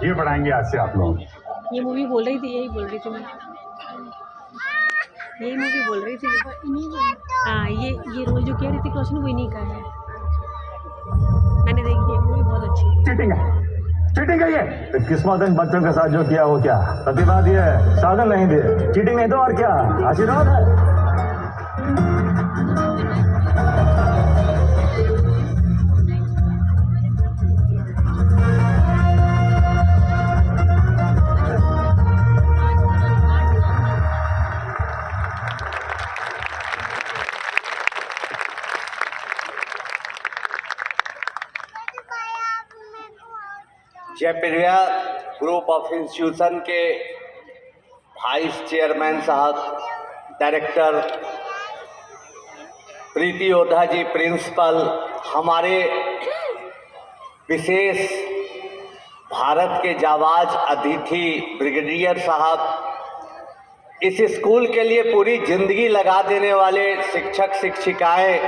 ये पढ़ाएंगे आज से आप लोग। ये मूवी बोल रही थी, यही बोल रही थी मैं, यही मूवी बोल रही थी। हाँ, ये रोल जो किया ऋतिक रोशन वो इन्हीं का है। मैंने देखी है मूवी, बहुत अच्छी है। चीटिंग है, चीटिंग है ये। तो किस्मत इन बच्चों के साथ जो किया वो क्या प्रतिभा दिए, साधन नहीं दिए। चीटिंग नहीं तो और क्या आशीर्वाद है। जयप्रिया ग्रुप ऑफ इंस्टीट्यूशन के वाइस चेयरमैन साहब, डायरेक्टर प्रीति ओझा जी, प्रिंसिपल, हमारे विशेष भारत के जाबाज अतिथि ब्रिगेडियर साहब, इस स्कूल के लिए पूरी जिंदगी लगा देने वाले शिक्षक शिक्षिकाएं,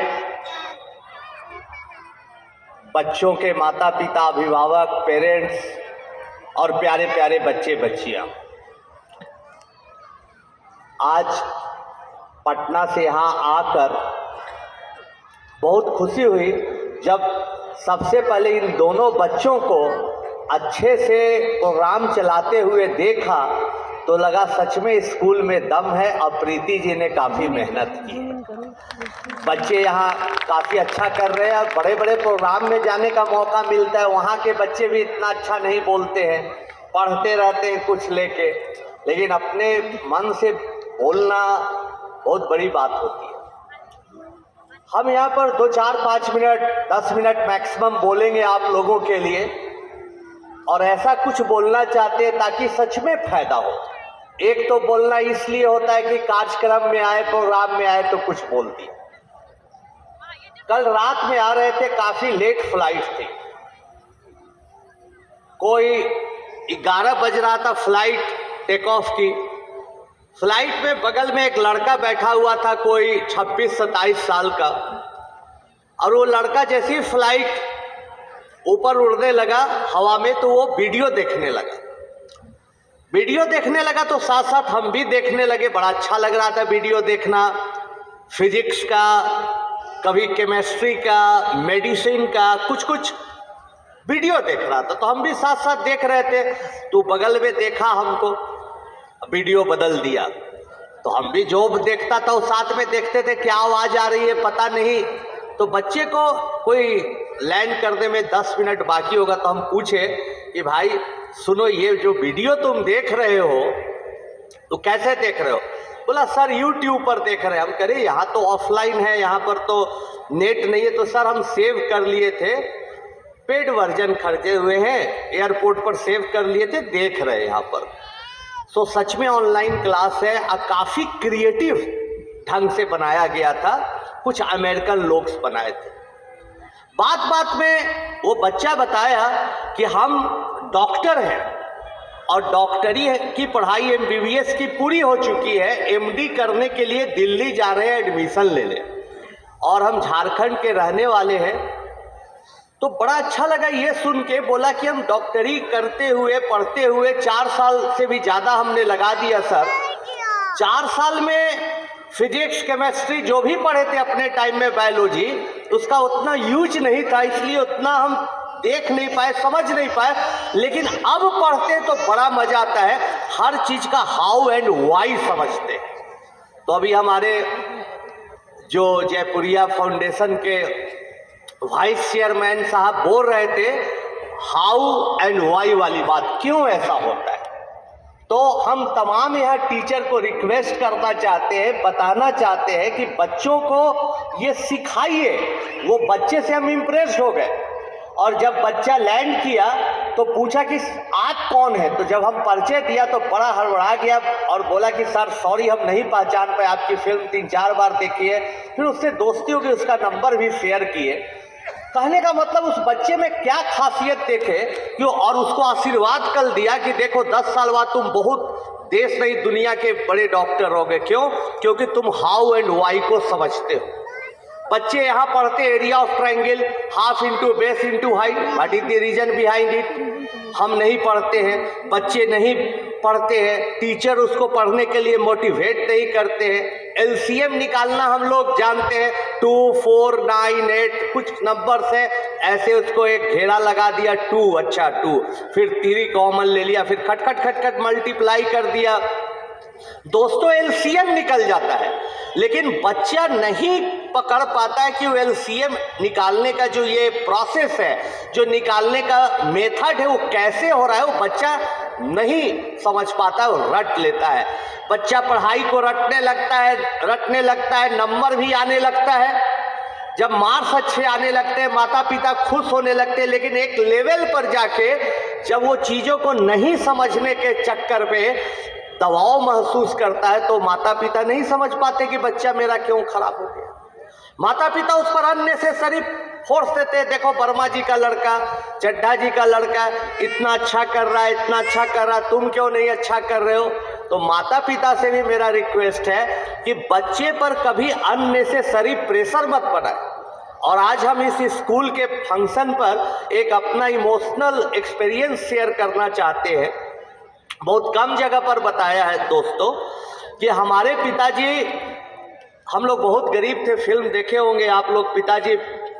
बच्चों के माता पिता, अभिभावक, पेरेंट्स और प्यारे प्यारे बच्चे बच्चियां, आज पटना से यहाँ आकर बहुत खुशी हुई जब सबसे पहले इन दोनों बच्चों को अच्छे से प्रोग्राम चलाते हुए देखा तो लगा सच में स्कूल में दम है और प्रीति जी ने काफ़ी मेहनत की। बच्चे यहाँ काफ़ी अच्छा कर रहे हैं और बड़े बड़े प्रोग्राम में जाने का मौका मिलता है। वहाँ के बच्चे भी इतना अच्छा नहीं बोलते हैं, पढ़ते रहते हैं कुछ लेके, लेकिन अपने मन से बोलना बहुत बड़ी बात होती है। हम यहाँ पर 2, 4, 5 मिनट, 10 मिनट मैक्सिमम बोलेंगे आप लोगों के लिए, और ऐसा कुछ बोलना चाहते हैं ताकि सच में फायदा हो। एक तो बोलना इसलिए होता है कि कार्यक्रम में आए, प्रोग्राम में आए तो कुछ बोल दिया। कल रात में आ रहे थे, काफी लेट फ्लाइट थी, कोई 11 बज रहा था फ्लाइट टेक ऑफ की। फ्लाइट में बगल में एक लड़का बैठा हुआ था, कोई 26-27 साल का, और वो लड़का जैसे ही फ्लाइट ऊपर उड़ने लगा हवा में तो वो वीडियो देखने लगा। वीडियो देखने लगा तो साथ साथ हम भी देखने लगे। बड़ा अच्छा लग रहा था वीडियो देखना, फिजिक्स का, कभी केमिस्ट्री का, मेडिसिन का, कुछ कुछ वीडियो देख रहा था, तो हम भी साथ साथ देख रहे थे। तो बगल में देखा हमको, वीडियो बदल दिया, तो हम भी जो देखता था वो साथ में देखते थे। क्या आवाज़ आ रही है पता नहीं, तो बच्चे को कोई लैंड करने में 10 मिनट बाकी होगा तो हम पूछे कि भाई सुनो, ये जो वीडियो तुम देख रहे हो तो कैसे देख रहे हो? बोला सर यूट्यूब पर देख रहे हैं। हम कह रहे यहाँ तो ऑफलाइन है, यहाँ पर तो नेट नहीं है। तो सर हम सेव कर लिए थे, पेड वर्जन खरीदे हुए हैं, एयरपोर्ट पर सेव कर लिए थे, देख रहे हैं यहाँ पर। सो सच में ऑनलाइन क्लास है और काफ़ी क्रिएटिव ढंग से बनाया गया था, कुछ अमेरिकन लोग बनाए थे। बात बात में वो बच्चा बताया कि हम डॉक्टर हैं और डॉक्टरी की पढ़ाई MBBS की पूरी हो चुकी है, MD करने के लिए दिल्ली जा रहे हैं एडमिशन लेने, और हम झारखंड के रहने वाले हैं। तो बड़ा अच्छा लगा ये सुन के। बोला कि हम डॉक्टरी करते हुए, पढ़ते हुए 4 साल से भी ज़्यादा हमने लगा दिया सर। 4 साल में फिजिक्स, केमिस्ट्री जो भी पढ़े थे अपने टाइम में, बायोलॉजी, उसका उतना यूज नहीं था, इसलिए उतना हम देख नहीं पाए, समझ नहीं पाए। लेकिन अब पढ़ते तो बड़ा मजा आता है, हर चीज़ का हाउ एंड वाई समझते हैं। तो अभी हमारे जो जयपुरिया फाउंडेशन के वाइस चेयरमैन साहब बोल रहे थे हाउ एंड वाई वाली बात, क्यों ऐसा होता है। तो हम तमाम यहाँ टीचर को रिक्वेस्ट करना चाहते हैं, बताना चाहते हैं कि बच्चों को ये सिखाइए। वो बच्चे से हम इम्प्रेस हो गए, और जब बच्चा लैंड किया तो पूछा कि आप कौन है। तो जब हम परिचय दिया तो बड़ा हड़बड़ा गया और बोला कि सर सॉरी, हम नहीं पहचान पाए, आपकी फिल्म 3-4 बार देखी है। फिर उससे दोस्ती हो गई, उसका नंबर भी शेयर किए। कहने का मतलब उस बच्चे में क्या खासियत देखे क्यों, और उसको आशीर्वाद कर दिया कि देखो 10 साल बाद तुम बहुत देश नहीं दुनिया के बड़े डॉक्टर हो गए। क्यों? क्योंकि तुम हाउ एंड वाई को समझते हो। बच्चे यहाँ पढ़ते area of triangle, half into base into height, what is the reason behind it. हम नहीं पढ़ते हैं, बच्चे नहीं पढ़ते हैं, टीचर उसको पढ़ने के लिए मोटिवेट नहीं करते हैं। एलसीएम निकालना हम लोग जानते हैं, 2, 4, 9, 8 कुछ नंबर्स है, ऐसे उसको एक घेरा लगा दिया 2, अच्छा 2, फिर 3 कॉमन ले लिया, फिर खट खट खट खट मल्टीप्लाई कर दिया। दोस्तों एलसीएम निकल जाता है, लेकिन बच्चा नहीं पकड़ पाता है कि वो एलसीएम निकालने का जो ये प्रोसेस है, जो निकालने का मेथड है वो कैसे हो रहा है, वो बच्चा नहीं समझ पाता, वो रट लेता है। बच्चा पढ़ाई को रटने लगता है, नंबर भी आने लगता है। जब मार्क्स अच्छे आने लगते हैं माता पिता खुश होने लगते हैं, लेकिन एक लेवल पर जाके जब वो चीज़ों को नहीं समझने के चक्कर में दबाव महसूस करता है तो माता पिता नहीं समझ पाते कि बच्चा मेरा क्यों खराब हो गया। माता पिता उस पर अननेसेसरी फोर्स देते हैं। देखो वर्मा जी का लड़का, चड्ढा जी का लड़का इतना अच्छा कर रहा है, इतना अच्छा कर रहा है, तुम क्यों नहीं अच्छा कर रहे हो। तो माता पिता से भी मेरा रिक्वेस्ट है कि बच्चे पर कभी अननेसेसरी प्रेशर मत बनाए। और आज हम इस स्कूल के फंक्शन पर एक अपना इमोशनल एक्सपीरियंस शेयर करना चाहते हैं। बहुत कम जगह पर बताया है दोस्तों कि हमारे पिताजी, हम लोग बहुत गरीब थे, फिल्म देखे होंगे आप लोग, पिताजी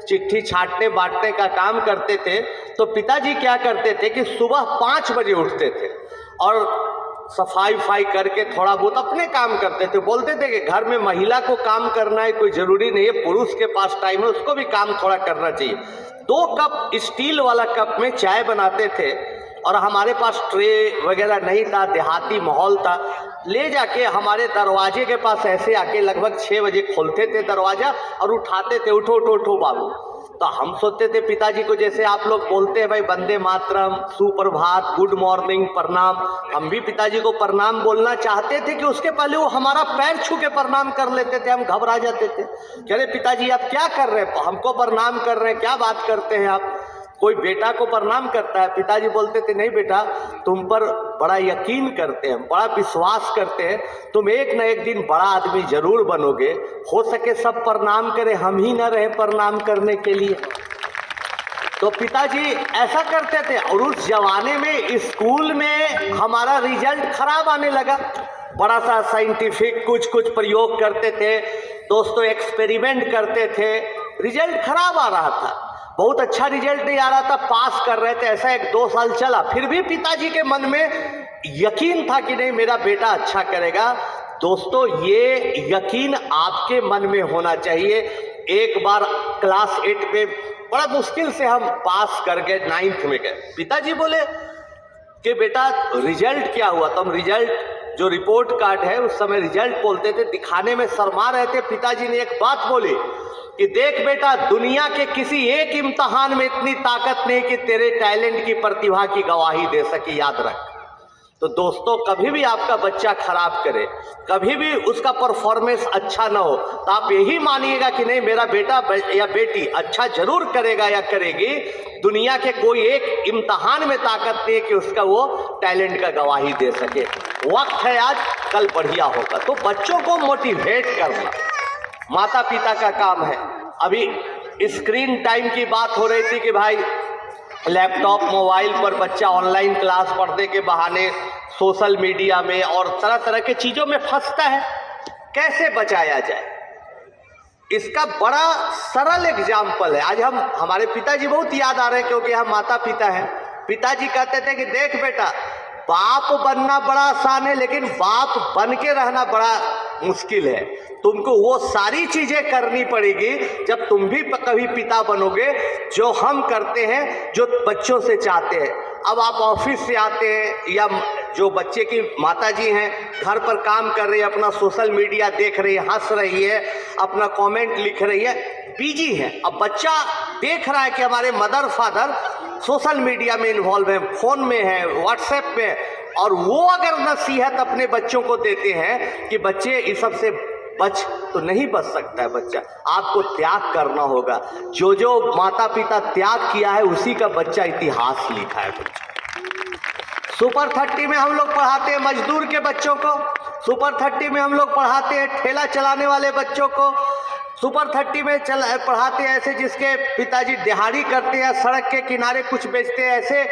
चिट्ठी छांटने बांटने का काम करते थे। तो पिताजी क्या करते थे कि सुबह 5 बजे उठते थे और सफाई करके थोड़ा बहुत अपने काम करते थे। बोलते थे कि घर में महिला को काम करना है, कोई ज़रूरी नहीं है, पुरुष के पास टाइम है, उसको भी काम थोड़ा करना चाहिए। 2 कप स्टील वाला कप में चाय बनाते थे और हमारे पास ट्रे वगैरह नहीं था, देहाती माहौल था। ले जाके हमारे दरवाजे के पास ऐसे आके लगभग 6 बजे खोलते थे दरवाज़ा और उठाते थे, उठो उठो उठो बाबू। तो हम सोचते थे पिताजी को, जैसे आप लोग बोलते हैं भाई वंदे मातरम, सुप्रभात, गुड मॉर्निंग, प्रणाम, हम भी पिताजी को प्रणाम बोलना चाहते थे कि उसके पहले वो हमारा पैर छू के प्रणाम कर लेते थे। हम घबरा जाते थे, कह रहे पिताजी आप क्या कर रहे हैं, हमको प्रणाम कर रहे हैं, क्या बात करते हैं आप, कोई बेटा को प्रणाम करता है। पिताजी बोलते थे नहीं बेटा, तुम पर बड़ा यकीन करते हैं, बड़ा विश्वास करते हैं, तुम एक न एक दिन बड़ा आदमी जरूर बनोगे, हो सके सब प्रणाम करें, हम ही न रहे प्रणाम करने के लिए। तो पिताजी ऐसा करते थे। और उस जमाने में स्कूल में हमारा रिजल्ट खराब आने लगा। बड़ा सा साइंटिफिक कुछ प्रयोग करते थे दोस्तों, एक्सपेरिमेंट करते थे, रिजल्ट खराब आ रहा था, बहुत अच्छा रिजल्ट नहीं आ रहा था, पास कर रहे थे। ऐसा 1-2 साल चला, फिर भी पिताजी के मन में यकीन था कि नहीं मेरा बेटा अच्छा करेगा। दोस्तों ये यकीन आपके मन में होना चाहिए। एक बार क्लास 8 में बड़ा मुश्किल से हम पास कर गए, 9th में गए। पिताजी बोले कि बेटा रिजल्ट क्या हुआ। तो हम रिजल्ट जो रिपोर्ट कार्ड है उस समय रिजल्ट बोलते थे, दिखाने में शर्मा रहे थे। पिताजी ने एक बात बोली कि देख बेटा, दुनिया के किसी एक इम्तहान में इतनी ताकत नहीं कि तेरे टैलेंट की, प्रतिभा की गवाही दे सके, याद रख। तो दोस्तों कभी भी आपका बच्चा खराब करे, कभी भी उसका परफॉर्मेंस अच्छा ना हो, तो आप यही मानिएगा कि नहीं मेरा बेटा या बेटी अच्छा जरूर करेगा या करेगी। दुनिया के कोई एक इम्तहान में ताकत नहीं कि उसका वो टैलेंट का गवाही दे सके। वक्त है आज, कल बढ़िया होगा। तो बच्चों को मोटिवेट करना माता पिता का काम है। अभी स्क्रीन टाइम की बात हो रही थी कि भाई लैपटॉप मोबाइल पर बच्चा ऑनलाइन क्लास पढ़ने के बहाने सोशल मीडिया में और तरह तरह के चीज़ों में फंसता है। कैसे बचाया जाए, इसका बड़ा सरल एग्जाम्पल है। आज हमारे पिताजी बहुत याद आ रहे हैं क्योंकि हम माता पिता हैं। पिताजी कहते थे कि देख बेटा, बाप बनना बड़ा आसान है, लेकिन बाप बन के रहना बड़ा मुश्किल है। तुमको वो सारी चीजें करनी पड़ेगी जब तुम भी कभी पिता बनोगे, जो हम करते हैं, जो बच्चों से चाहते हैं। अब आप ऑफिस से आते हैं या जो बच्चे की माताजी हैं घर पर काम कर रही है, अपना सोशल मीडिया देख रही है, हंस रही है, अपना कमेंट लिख रही है, बिजी है। अब बच्चा देख रहा है कि हमारे मदर फादर सोशल मीडिया में इन्वॉल्व है, फोन में है, व्हाट्सएप में, और वो अगर नसीहत अपने बच्चों को देते हैं कि बच्चे इस सब से बच, तो नहीं बच सकता है बच्चा। आपको त्याग करना होगा। जो जो माता पिता त्याग किया है उसी का बच्चा इतिहास लिखा है। बच्चा सुपर 30 में हम लोग पढ़ाते हैं मजदूर के बच्चों को, सुपर 30 में हम लोग पढ़ाते हैं ठेला चलाने वाले बच्चों को, सुपर 30 में पढ़ाते हैं ऐसे जिसके पिताजी दिहाड़ी करते हैं, सड़क के किनारे कुछ बेचते हैं, ऐसे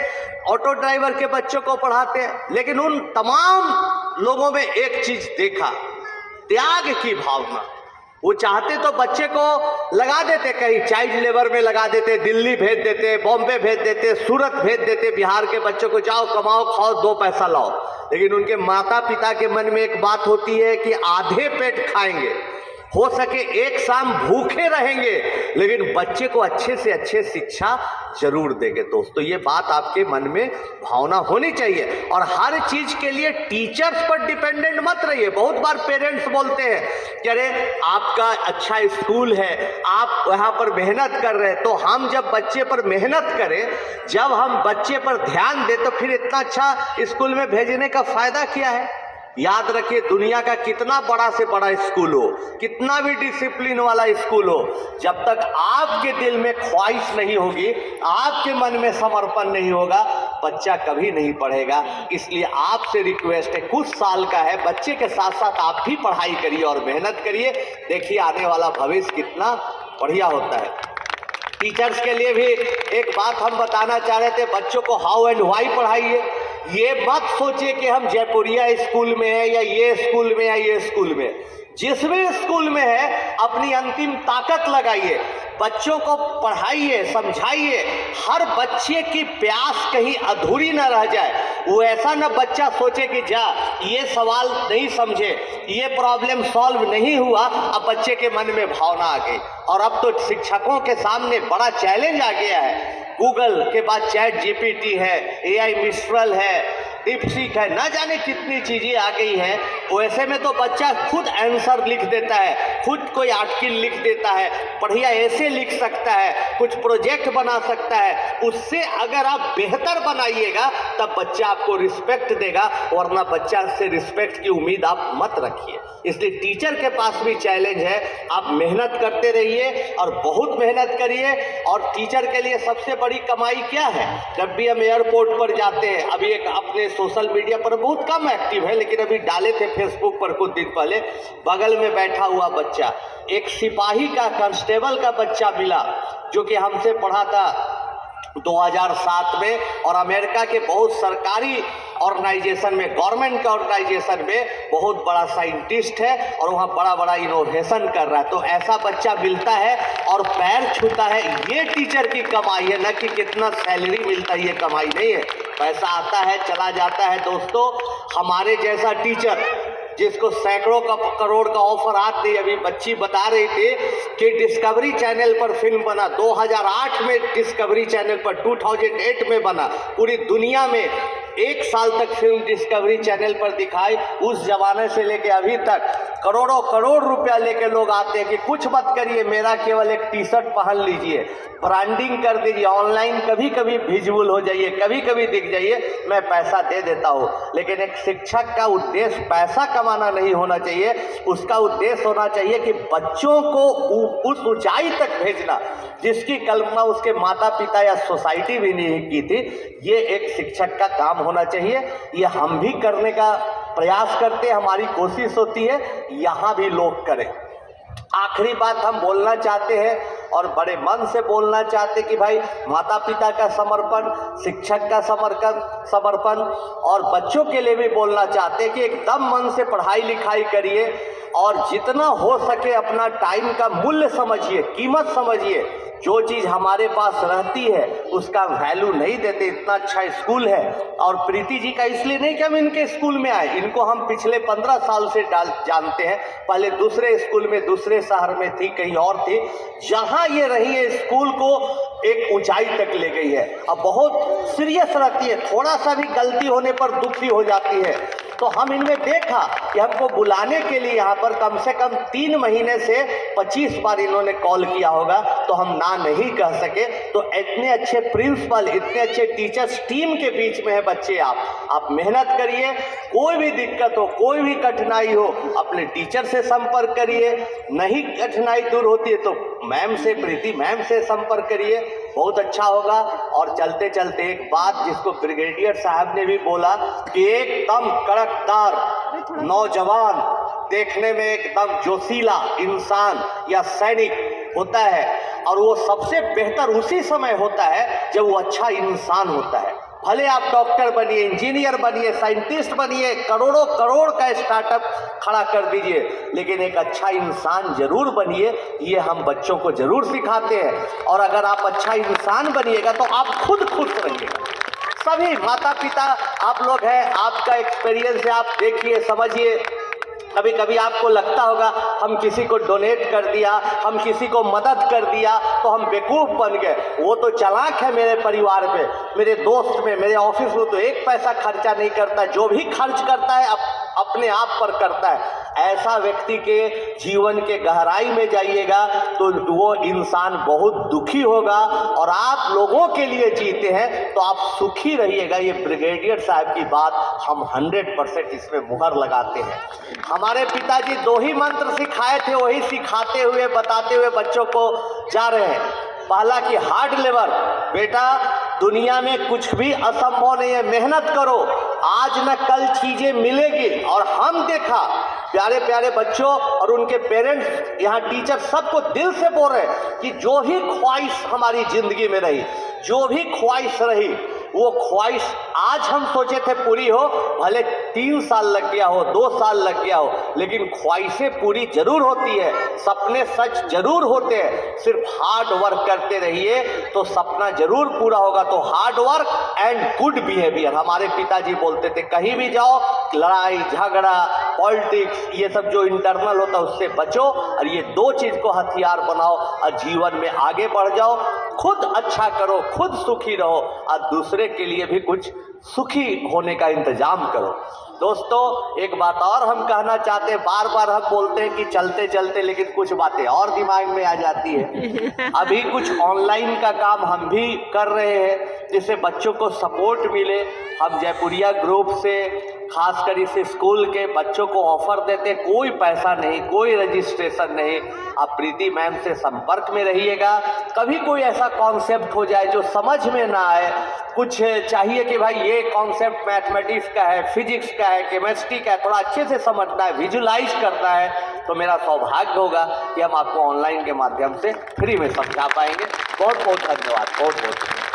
ऑटो ड्राइवर के बच्चों को पढ़ाते हैं। लेकिन उन तमाम लोगों में एक चीज देखा, त्याग की भावना। वो चाहते तो बच्चे को लगा देते, कहीं चाइल्ड लेबर में लगा देते, दिल्ली भेज देते, बॉम्बे भेज देते, सूरत भेज देते, बिहार के बच्चों को जाओ कमाओ खाओ 2 पैसा लाओ। लेकिन उनके माता पिता के मन में एक बात होती है कि आधे पेट खाएंगे, हो सके एक शाम भूखे रहेंगे, लेकिन बच्चे को अच्छे से अच्छे शिक्षा जरूर देंगे। दोस्तों ये बात आपके मन में भावना होनी चाहिए। और हर चीज के लिए टीचर्स पर डिपेंडेंट मत रहिए। बहुत बार पेरेंट्स बोलते हैं कि अरे आपका अच्छा स्कूल है, आप वहाँ पर मेहनत कर रहे हैं, तो हम जब बच्चे पर मेहनत करें, जब हम बच्चे पर ध्यान दें, तो फिर इतना अच्छा स्कूल में भेजने का फायदा क्या है। याद रखिए, दुनिया का कितना बड़ा से बड़ा स्कूल हो, कितना भी डिसिप्लिन वाला स्कूल हो, जब तक आपके दिल में ख्वाहिश नहीं होगी, आपके मन में समर्पण नहीं होगा, बच्चा कभी नहीं पढ़ेगा। इसलिए आपसे रिक्वेस्ट है, कुछ साल का है, बच्चे के साथ साथ आप भी पढ़ाई करिए और मेहनत करिए। देखिए आने वाला भविष्य कितना बढ़िया होता है। टीचर्स के लिए भी एक बात हम बताना चाह रहे थे, बच्चों को हाउ एंड व्हाई पढ़ाइए। ये मत सोचिए कि हम जयपुरिया स्कूल में है या ये स्कूल में या ये स्कूल में, जिस भी स्कूल में है अपनी अंतिम ताकत लगाइए, बच्चों को पढ़ाइए, समझाइए। हर बच्चे की प्यास कहीं अधूरी न रह जाए। वो ऐसा न बच्चा सोचे कि जा ये सवाल नहीं समझे, ये प्रॉब्लम सॉल्व नहीं हुआ, अब बच्चे के मन में भावना आ गई। और अब तो शिक्षकों के सामने बड़ा चैलेंज आ गया है। गूगल के बाद चैट जीपीटी है, AI मिस्ट्रल है, डीपसीक है, ना जाने कितनी चीजें आ गई हैं। वैसे में तो बच्चा खुद आंसर लिख देता है, खुद कोई आर्टिकल लिख देता है, बढ़िया ऐसे लिख सकता है, कुछ प्रोजेक्ट बना सकता है। उससे अगर आप बेहतर बनाइएगा तब बच्चा आपको रिस्पेक्ट देगा, वरना बच्चा से रिस्पेक्ट की उम्मीद आप मत रखिए। इसलिए टीचर के पास भी चैलेंज है, आप मेहनत करते रहिए और बहुत मेहनत करिए। और टीचर के लिए सबसे बड़ी कमाई क्या है? जब भी हम एयरपोर्ट पर जाते हैं, अभी एक अपने सोशल मीडिया पर बहुत कम एक्टिव है, लेकिन अभी डाले थे फेसबुक पर कुछ दिन पहले, बगल में बैठा हुआ बच्चा, एक सिपाही का, कांस्टेबल का बच्चा मिला जो कि हमसे पढ़ा था 2007 में, और अमेरिका के बहुत सरकारी ऑर्गेनाइजेशन में, गवर्नमेंट के ऑर्गेनाइजेशन में बहुत बड़ा साइंटिस्ट है और वहाँ बड़ा बड़ा इनोवेशन कर रहा है। तो ऐसा बच्चा मिलता है और पैर छूता है, ये टीचर की कमाई है, न कि कितना सैलरी मिलता है, ये कमाई नहीं है। पैसा आता है चला जाता है। दोस्तों हमारे जैसा टीचर जिसको सैकड़ों का करोड़ का ऑफर आते, अभी बच्ची बता रही थी कि डिस्कवरी चैनल पर फिल्म बना, 2008 में डिस्कवरी चैनल पर, 2008 में बना, पूरी दुनिया में 1 साल तक फिल्म डिस्कवरी चैनल पर दिखाई। उस जमाने से लेके अभी तक करोड़ों करोड़ रुपया लेके लोग आते हैं कि कुछ मत करिए, मेरा केवल एक टी शर्ट पहन लीजिए, ब्रांडिंग कर दीजिए, ऑनलाइन कभी कभी विजिबल हो जाइए, कभी कभी दिख जाइए, मैं पैसा दे देता हूँ। लेकिन एक शिक्षक का उद्देश्य पैसा कमाना नहीं होना चाहिए, उसका उद्देश्य होना चाहिए कि बच्चों को उस ऊंचाई तक भेजना जिसकी कल्पना उसके माता पिता या सोसाइटी भी नहीं की थी। ये एक शिक्षक का काम होना चाहिए। ये हम भी करने का प्रयास करते हैं, हमारी कोशिश होती है, यहाँ भी लोग करें। आखिरी बात हम बोलना चाहते हैं और बड़े मन से बोलना चाहते कि भाई माता पिता का समर्पण, शिक्षक का समर्पण और बच्चों के लिए भी बोलना चाहते कि एकदम मन से पढ़ाई लिखाई करिए और जितना हो सके अपना टाइम का मूल्य समझिए, कीमत समझिए। जो चीज़ हमारे पास रहती है उसका वैल्यू नहीं देते। इतना अच्छा स्कूल है, और प्रीति जी का इसलिए नहीं कि हम इनके स्कूल में आए, इनको हम पिछले 15 साल से जानते हैं। पहले दूसरे स्कूल में, दूसरे शहर में थी, कहीं और थी, जहाँ ये रही है स्कूल को एक ऊंचाई तक ले गई है। अब बहुत सीरियस रहती है, थोड़ा सा भी गलती होने पर दुखी हो जाती है। तो हम इनमें देखा कि हमको बुलाने के लिए यहाँ पर कम से कम 3 महीने से 25 बार इन्होंने कॉल किया होगा, तो हम ना नहीं कह सके। तो इतने अच्छे प्रिंसिपल, इतने अच्छे टीचर्स टीम के बीच में है बच्चे। आप मेहनत करिए, कोई भी दिक्कत हो, कोई भी कठिनाई हो, अपने टीचर से संपर्क करिए। नहीं कठिनाई दूर होती है तो मैम से, प्रीति मैम से संपर्क करिए, बहुत अच्छा होगा। और चलते चलते एक बात जिसको ब्रिगेडियर साहब ने भी बोला कि एकदम कड़कदार नौजवान देखने में एकदम जोशीला इंसान या सैनिक होता है, और वो सबसे बेहतर उसी समय होता है जब वो अच्छा इंसान होता है। भले आप डॉक्टर बनिए, इंजीनियर बनिए, साइंटिस्ट बनिए, करोड़ों करोड़ का स्टार्टअप खड़ा कर दीजिए, लेकिन एक अच्छा इंसान जरूर बनिए, ये हम बच्चों को जरूर सिखाते हैं। और अगर आप अच्छा इंसान बनिएगा तो आप खुद खुश रहिएगा। सभी माता पिता आप लोग हैं, आपका एक्सपीरियंस है, आप देखिए समझिए। कभी कभी आपको लगता होगा हम किसी को डोनेट कर दिया, हम किसी को मदद कर दिया तो हम बेवकूफ़ बन गए। वो तो चालाक है मेरे परिवार पे, मेरे दोस्त में, मेरे ऑफिस में तो एक पैसा खर्चा नहीं करता, जो भी खर्च करता है अपने आप पर करता है। ऐसा व्यक्ति के जीवन के गहराई में जाइएगा तो वो इंसान बहुत दुखी होगा, और आप लोगों के लिए जीते हैं तो आप सुखी रहिएगा। ये ब्रिगेडियर साहब की बात हम 100% इसमें मुहर लगाते हैं। हमारे पिताजी 2 ही मंत्र सिखाए थे, वही सिखाते हुए बताते हुए बच्चों को जा रहे हैं। पहला कि हार्ड लेबर, बेटा दुनिया में कुछ भी असंभव नहीं है, मेहनत करो, आज न कल चीजें मिलेगी। और हम देखा प्यारे प्यारे बच्चों और उनके पेरेंट्स, यहाँ टीचर सबको दिल से बोल रहे हैं कि जो ही ख्वाहिश हमारी जिंदगी में रही, जो भी ख्वाहिश रही, वो ख्वाहिश आज हम सोचे थे पूरी हो, भले 3 साल लग गया हो, 2 साल लग गया हो, लेकिन ख्वाहिशें पूरी जरूर होती है, सपने सच जरूर होते हैं। सिर्फ हार्ड वर्क करते रहिए तो सपना जरूर पूरा होगा। तो hard work and good behaviour, हमारे पिताजी बोलते थे कहीं भी जाओ लड़ाई झगड़ा पॉलिटिक्स ये सब जो इंटरनल होता है उससे बचो, और ये 2 चीज को हथियार बनाओ और जीवन में आगे बढ़ जाओ। खुद अच्छा करो, खुद सुखी रहो, और दूसरे के लिए भी कुछ सुखी होने का इंतजाम करो। दोस्तों एक बात और हम कहना चाहते हैं, बार बार हम बोलते हैं कि चलते चलते, लेकिन कुछ बातें और दिमाग में आ जाती है। अभी कुछ ऑनलाइन का काम हम भी कर रहे हैं जिससे बच्चों को सपोर्ट मिले। हम जयपुरिया ग्रुप से खासकर इस स्कूल के बच्चों को ऑफर देते, कोई पैसा नहीं, कोई रजिस्ट्रेशन नहीं। आप प्रीति मैम से संपर्क में रहिएगा। कभी कोई ऐसा कॉन्सेप्ट हो जाए जो समझ में ना आए, कुछ चाहिए कि भाई ये कॉन्सेप्ट मैथमेटिक्स का है, फिजिक्स का है, केमिस्ट्री का है, थोड़ा अच्छे से समझना है, विजुलाइज करना है, तो मेरा सौभाग्य होगा कि हम आपको ऑनलाइन के माध्यम से फ्री में समझा पाएंगे। बहुत बहुत धन्यवाद, बहुत बहुत।